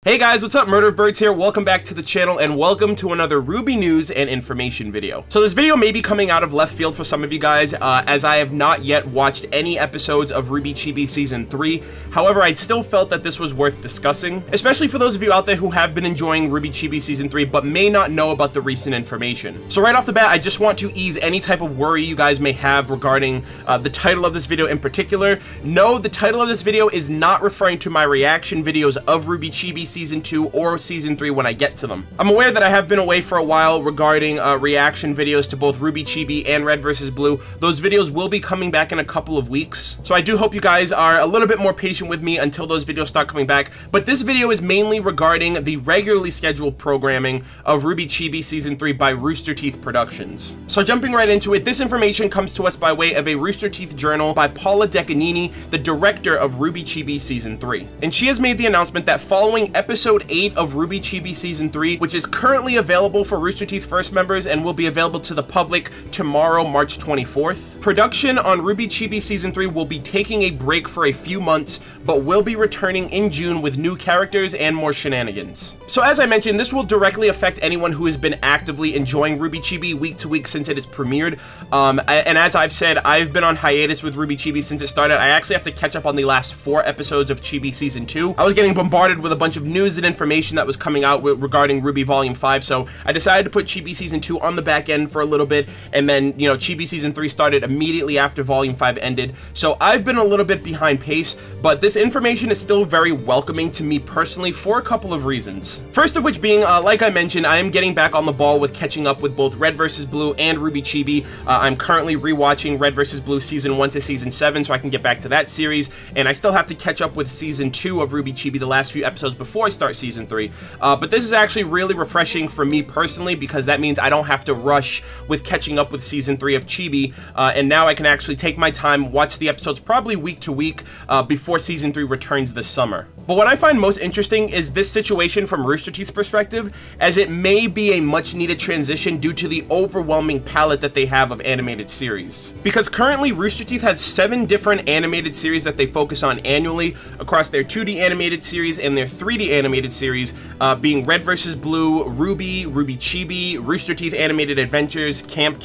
Hey guys, what's up? Murder of Birds here. Welcome back to the channel and welcome to another RWBY news and information video. So this video may be coming out of left field for some of you guys as I have not yet watched any episodes of RWBY Chibi Season 3. However, I still felt that this was worth discussing, especially for those of you out there who have been enjoying RWBY Chibi Season 3 but may not know about the recent information. So right off the bat, I just want to ease any type of worry you guys may have regarding the title of this video in particular. No, the title of this video is not referring to my reaction videos of RWBY Chibi Season 2 or Season 3 when I get to them. I'm aware that I have been away for a while regarding reaction videos to both RWBY Chibi and Red vs. Blue. Those videos will be coming back in a couple of weeks, so I do hope you guys are a little bit more patient with me until those videos start coming back. But this video is mainly regarding the regularly scheduled programming of RWBY Chibi Season 3 by Rooster Teeth Productions. So jumping right into it, this information comes to us by way of a Rooster Teeth journal by Paula Decanini, the director of RWBY Chibi Season 3. And she has made the announcement that following Episode 8 of RWBY Chibi Season 3, which is currently available for Rooster Teeth First members and will be available to the public tomorrow, March 24th, production on RWBY Chibi Season 3 will be taking a break for a few months, but will be returning in June with new characters and more shenanigans. So as I mentioned, this will directly affect anyone who has been actively enjoying RWBY Chibi week to week since it is premiered. And as I've said, I've been on hiatus with RWBY Chibi since it started. I actually have to catch up on the last 4 episodes of Chibi Season 2. I was getting bombarded with a bunch of news and information that was coming out regarding RWBY Volume 5, so I decided to put Chibi Season 2 on the back end for a little bit, and then, you know, Chibi Season 3 started immediately after Volume 5 ended, so I've been a little bit behind pace, but this information is still very welcoming to me personally for a couple of reasons. First of which being, like I mentioned, I am getting back on the ball with catching up with both Red vs. Blue and RWBY Chibi. I'm currently rewatching Red vs. Blue Season 1 to Season 7 so I can get back to that series, and I still have to catch up with Season 2 of RWBY Chibi, the last few episodes before I start Season 3. But this is actually really refreshing for me personally because that means I don't have to rush with catching up with Season 3 of Chibi, and now I can actually take my time, watch the episodes probably week to week before Season 3 returns this summer. But what I find most interesting is this situation from Rooster Teeth's perspective, as it may be a much needed transition due to the overwhelming palette that they have of animated series. Because currently Rooster Teeth has 7 different animated series that they focus on annually across their 2D animated series and their 3D animated series, being Red vs. Blue, RWBY, RWBY Chibi, Rooster Teeth Animated Adventures, Camp,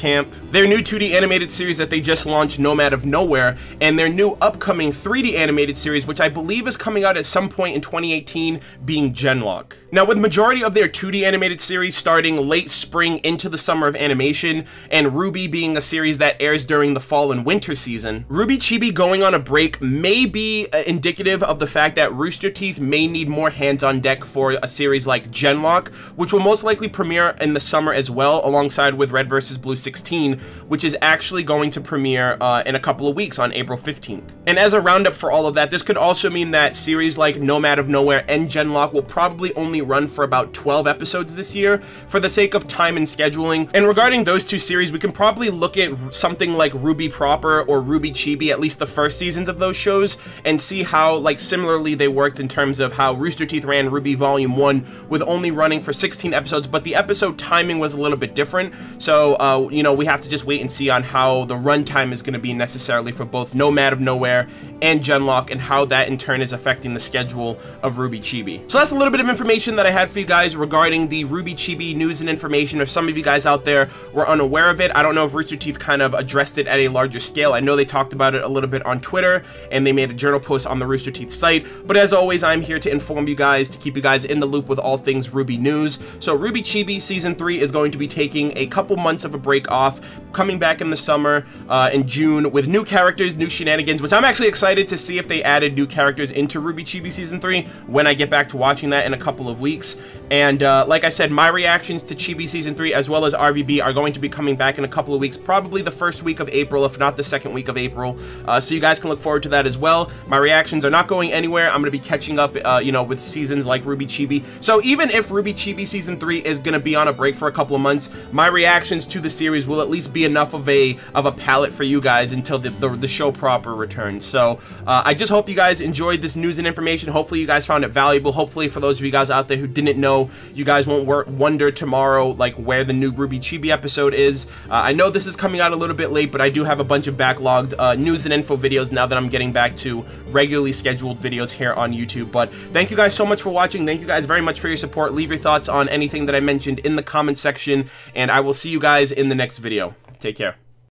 their new 2D animated series that they just launched, Nomad of Nowhere, and their new upcoming 3D animated series, which I believe is coming out at some point in 2018, being Genlock. Now, with majority of their 2D animated series starting late spring into the summer of animation, and RWBY being a series that airs during the fall and winter season, RWBY Chibi going on a break may be indicative of the fact that Rooster Teeth may need more hands on deck for a series like Genlock, which will most likely premiere in the summer as well, alongside with Red vs. Blue 16, which is actually going to premiere in a couple of weeks on April 15th. And as a roundup for all of that, this could also mean that series like Nomad of Nowhere and Genlock will probably only run for about 12 episodes this year for the sake of time and scheduling. And regarding those 2 series, we can probably look at something like RWBY Proper or RWBY Chibi, at least the first seasons of those shows, and see how, like, similarly they worked in terms of how Rooster Teeth ran RWBY Volume 1 with only running for 16 episodes, but the episode timing was a little bit different, so, you know, we have to just wait and see on how the runtime is going to be necessarily for both Nomad of Nowhere and Genlock, and how that in turn is affecting the schedule of RWBY Chibi. So that's a little bit of information that I had for you guys regarding the RWBY Chibi news and information. If some of you guys out there were unaware of it, I don't know if Rooster Teeth kind of addressed it at a larger scale. I know they talked about it a little bit on Twitter, and they made a journal post on the Rooster Teeth site, but as always, I'm here to inform you guys, to keep you guys in the loop with all things RWBY news. So RWBY Chibi Season 3 is going to be taking a couple months of a break off, coming back in the summer, in June, with new characters, new shenanigans, which I'm actually excited to see if they added new characters into RWBY Chibi Season 3 when I get back to watching that in a couple of weeks. And like I said, my reactions to Chibi Season 3 as well as RWBY are going to be coming back in a couple of weeks, probably the first week of April, if not the second week of April. So you guys can look forward to that as well. My reactions are not going anywhere. I'm going to be catching up, you know, with seasons like RWBY Chibi. So even if RWBY Chibi Season 3 is going to be on a break for a couple of months, my reactions to the series will at least be enough of a palette for you guys until the show proper returns. So I just hope you guys enjoyed this news and information. Hopefully you guys found it valuable. Hopefully for those of you guys out there who didn't know, you guys won't wonder tomorrow like where the new RWBY Chibi episode is. I know this is coming out a little bit late, but I do have a bunch of backlogged news and info videos now that I'm getting back to regularly scheduled videos here on YouTube. But thank you guys so much much for watching. Thank you guys very much for your support. Leave your thoughts on anything that I mentioned in the comment section, and I will see you guys in the next video. Take care.